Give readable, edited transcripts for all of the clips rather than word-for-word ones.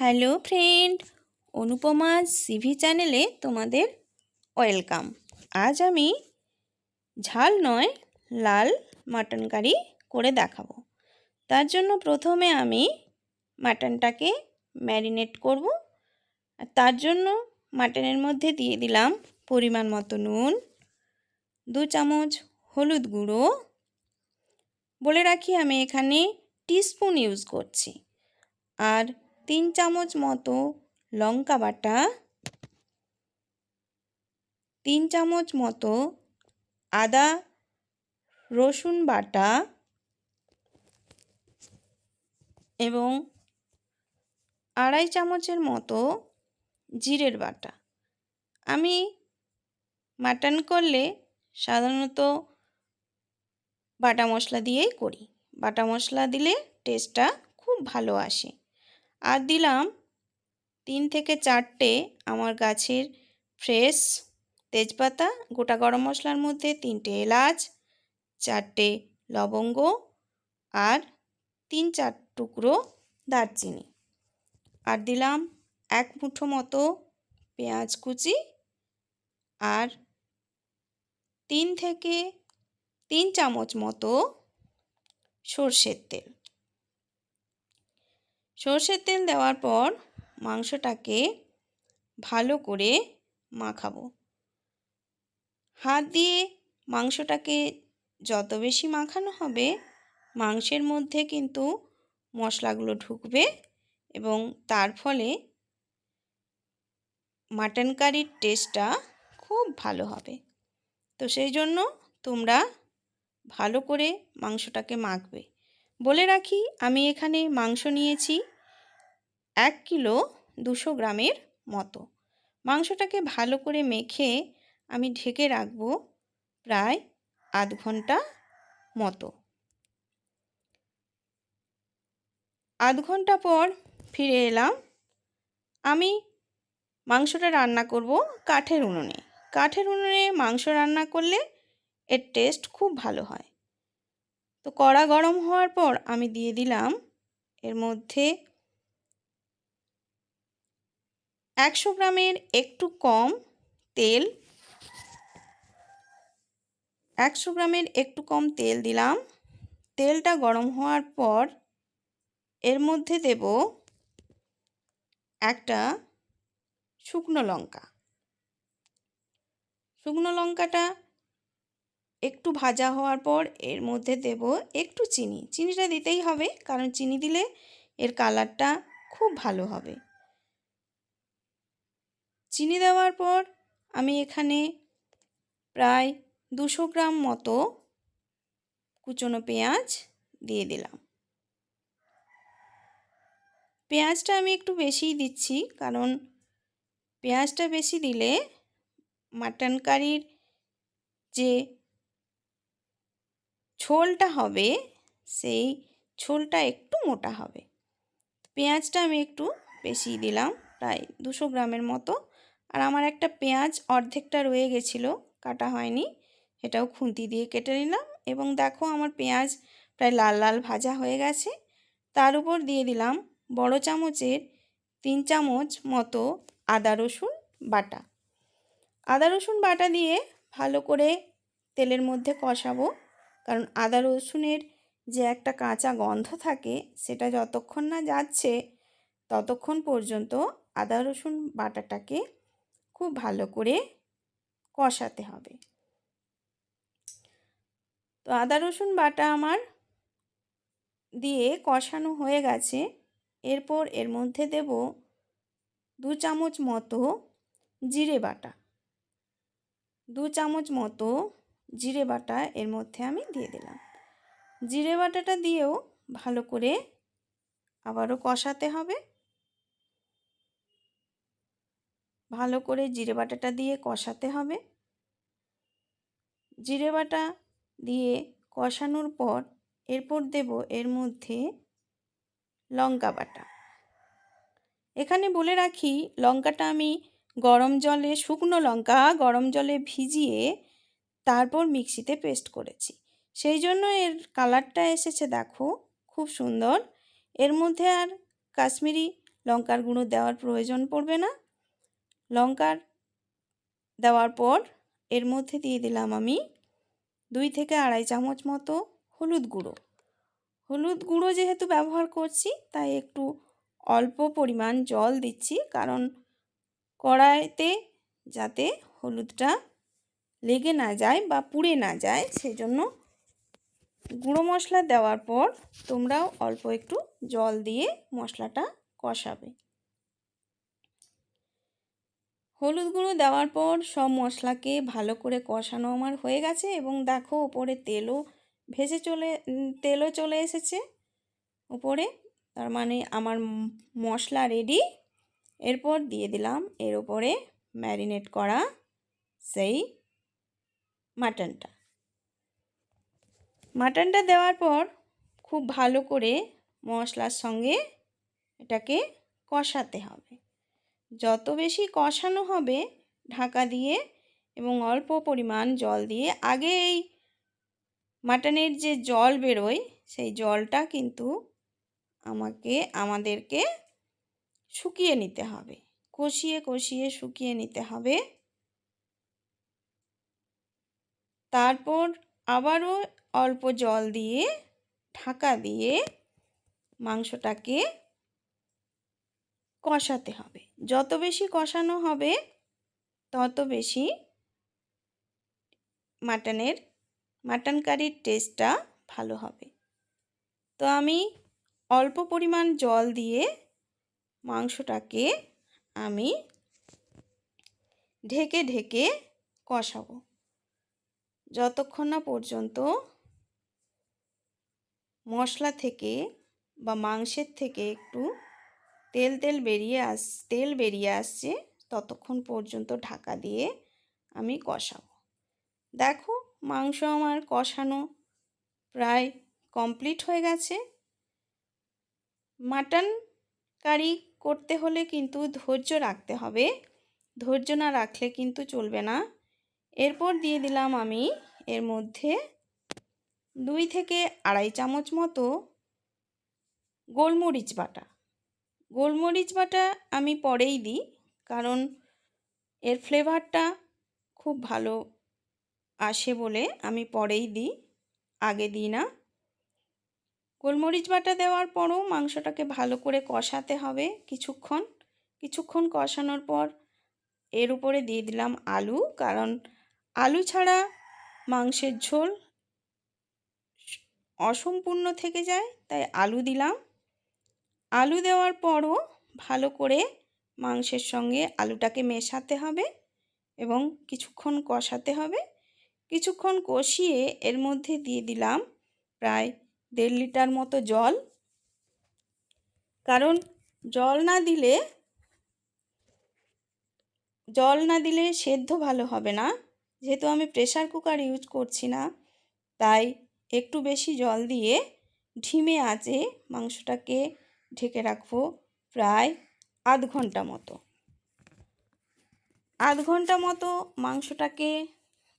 Hello friend, অনুপমা's CV চ্যানেলে তোমাদের welcome. আজ আমি ঝাল নয় লাল মাটন কারি করে দেখাবো। তার জন্য প্রথমে আমি মাটনটাকে ম্যারিনেট করব। আর তার জন্য মাটনের মধ্যে দিয়ে দিলাম পরিমাণ মতো নুন, 2 চামচ হলুদ গুঁড়ো। বলে রাখি আমি এখানে টিস্পুন ইউজ করছি। আর 3 চামচ মতো লঙ্কা বাটা, 3 চামচ মতো আদা রসুন বাটা এবং 2.5 চামচের মতো জিরের বাটা। আমি মাটন করলে সাধারণত বাটা মশলা দিয়েই করি। বাটা মশলা দিলে টেস্টটা খুব ভালো আসে। আর দিলাম 3 থেকে 4টে আমার গাছের ফ্রেশ তেজপাতা, গোটা গরম মশলার মধ্যে 3টে এলাচ, 4টে লবঙ্গ আর 3-4 টুকরো দারচিনি। আর দিলাম 1 মুঠো মতো পেঁয়াজ কুচি আর 3 চামচ মতো সর্ষের তেল। সর্ষের তেল দেওয়ার পর মাংসটাকে ভালো করে মাখাবো। হাত দিয়ে মাংসটাকে যত বেশি মাখানো হবে মাংসের মধ্যে কিন্তু মশলাগুলো ঢুকবে এবং তার ফলে মাটন কারির টেস্টটা খুব ভালো হবে। তো সেই জন্য তোমরা ভালো করে মাংসটাকে মাখবে। বলে রাখি আমি এখানে মাংস নিয়েছি 1 কিলো 200 গ্রামের মতো। মাংসটাকে ভালো করে মেখে আমি ঢেকে রাখবো প্রায় আধ ঘন্টা মতো। আধ ঘন্টা পর ফিরে এলাম। আমি মাংসটা রান্না করব কাঠের উনুনে। কাঠের উনুনে মাংস রান্না করলে এর টেস্ট খুব ভালো হয়। তো কড়া গরম হওয়ার পর আমি দিয়ে দিলাম এর মধ্যে 100 গ্রামের একটু কম তেল। 100 গ্রামের একটু কম তেল দিলাম। তেলটা গরম হওয়ার পর এর মধ্যে দেব একটা শুকনো লঙ্কা। শুকনো লঙ্কাটা একটু ভাজা হওয়ার পর এর মধ্যে দেব একটু চিনি। চিনিটা দিতেই হবে, কারণ চিনি দিলে এর কালারটা খুব ভালো হবে। চিনি দেওয়ার পর আমি এখানে প্রায় 200 গ্রাম মতো কুচনো পেঁয়াজ দিয়ে দিলাম। পেঁয়াজটা আমি একটু বেশিই দিচ্ছি, কারণ পেঁয়াজটা বেশি দিলে মাটন কারির যে ঝোলটা হবে সেই ঝোলটা একটু মোটা হবে। পেঁয়াজটা আমি একটু বেশিই দিলাম, প্রায় 200 গ্রামের মতো। আর আমার একটা পেঁয়াজ অর্ধেকটা রয়ে গেছিলো, কাটা হয়নি, এটাও খুন্তি দিয়ে কেটে নিলাম। এবং দেখো আমার পেঁয়াজ প্রায় লাল লাল ভাজা হয়ে গেছে। তার উপর দিয়ে দিলাম বড় চামচের 3 চামচ মতো আদা রসুন বাটা। আদা রসুন বাটা দিয়ে ভালো করে তেলের মধ্যে কষাবো, কারণ আদা রসুনের যে একটা কাঁচা গন্ধ থাকে সেটা যতক্ষণ না যাচ্ছে ততক্ষণ পর্যন্ত আদা রসুন বাটাটাকে খুব ভালো করে কষাতে হবে। তো আদা রসুন বাটা আমার দিয়ে কষানো হয়ে গেছে। এরপর এর মধ্যে দেব 2 চামচ মতো জিরে বাটা। 2 চামচ মতো জিরে বাটা এর মধ্যে আমি দিয়ে দিলাম। জিরে বাটাটা দিয়েও ভালো করে আবারও কষাতে হবে। ভালো করে জিরে বাটাটা দিয়ে কষাতে হবে। জিরে বাটা দিয়ে কষানোর পর এরপর দেব এর মধ্যে লঙ্কা বাটা। এখানে বলে রাখি লঙ্কাটা আমি গরম জলে, শুকনো লঙ্কা গরম জলে ভিজিয়ে তারপর মিক্সিতে পেস্ট করেছি, সেই জন্য এর কালারটা এসেছে দেখো খুব সুন্দর। এর মধ্যে আর কাশ্মীরি লঙ্কার গুঁড়ো দেওয়ার প্রয়োজন পড়বে না। লঙ্কার দেওয়ার পর এর মধ্যে দিয়ে দিলাম আমি 2 থেকে আড়াই চামচ মতো হলুদ গুঁড়ো। হলুদ গুঁড়ো যেহেতু ব্যবহার করছি তাই একটু অল্প পরিমাণ জল দিচ্ছি, কারণ কড়াইতে যাতে হলুদটা লেগে না যায় বা পুড়ে না যায়, সেজন্য গুঁড়ো মশলা দেওয়ার পর তোমরাও অল্প একটু জল দিয়ে মশলাটা কষাবে। হলুদ গুঁড়ো দেওয়ার পর সব মশলাকে ভালো করে কষানো আমার হয়ে গেছে এবং দেখো ওপরে তেলও চলে এসেছে উপরে, তার মানে আমার মশলা রেডি। এরপর দিয়ে দিলাম এর ওপরে ম্যারিনেট করা সেই মাটনটা দেওয়ার পর খুব ভালো করে মশলার সঙ্গে এটাকে কষাতে হবে। যত বেশি কষানো হবে ঢাকা দিয়ে এবং অল্প পরিমাণ জল দিয়ে, আগে এই মাটনের যে জল বেরোয় সেই জলটা কিন্তু আমাদেরকে শুকিয়ে নিতে হবে, কষিয়ে কষিয়ে শুকিয়ে নিতে হবে। তারপর আবারও অল্প জল দিয়ে ঢাকা দিয়ে মাংসটাকে কষাতে হবে। যত বেশি কষানো হবে তত বেশি মাটন কারির টেস্টটা ভালো হবে। তো আমি অল্প পরিমাণ জল দিয়ে মাংসটাকে আমি ঢেকে ঢেকে কষাবো যতক্ষণ না পর্যন্ত মশলা থেকে বা মাংসের থেকে একটু তেল বেরিয়ে আসছে ততক্ষণ পর্যন্ত ঢাকা দিয়ে আমি কষাবো। দেখো মাংস আমার কষানো প্রায় কমপ্লিট হয়ে গেছে। মাটন কারি করতে হলে কিন্তু ধৈর্য রাখতে হবে, ধৈর্য না রাখলে কিন্তু চলবে না। এরপর দিয়ে দিলাম আমি এর মধ্যে 2 থেকে আড়াই চামচ মতো গোলমরিচ বাটা আমি পরেই দিই, কারণ এর ফ্লেভারটা খুব ভালো আসে বলে আমি পরেই দিই, আগে দিই না। গোলমরিচ বাটা দেওয়ার পরও মাংসটাকে ভালো করে কষাতে হবে কিছুক্ষণ কষানোর পর এর উপরে দিয়ে দিলাম আলু, কারণ আলু ছাড়া মাংসের ঝোল অসম্পূর্ণ থেকে যায়, তাই আলু দিলাম। আলু দেওয়ার পরও ভালো করে মাংসের সঙ্গে আলুটাকে মেশাতে হবে এবং কিছুক্ষণ কষাতে হবে। কিছুক্ষণ কষিয়ে এর মধ্যে দিয়ে দিলাম প্রায় 1.5 লিটার মতো জল, কারণ জল না দিলে সেদ্ধ ভালো হবে না। যেহেতু আমি প্রেসার কুকার ইউজ করছি না, তাই একটু বেশি জল দিয়ে ধিমে আঁচে মাংসটাকে ঢেকে রাখবো প্রায় আধ ঘন্টা মতো মাংসটাকে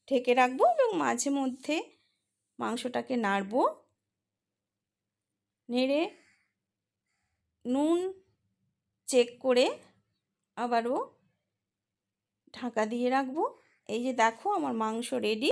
ঢেকে রাখবো এবং মাঝে মধ্যে মাংসটাকে নেড়ে নুন চেক করে আবারও ঢাকা দিয়ে রাখবো। এই যে দেখো আমার মাংস রেডি।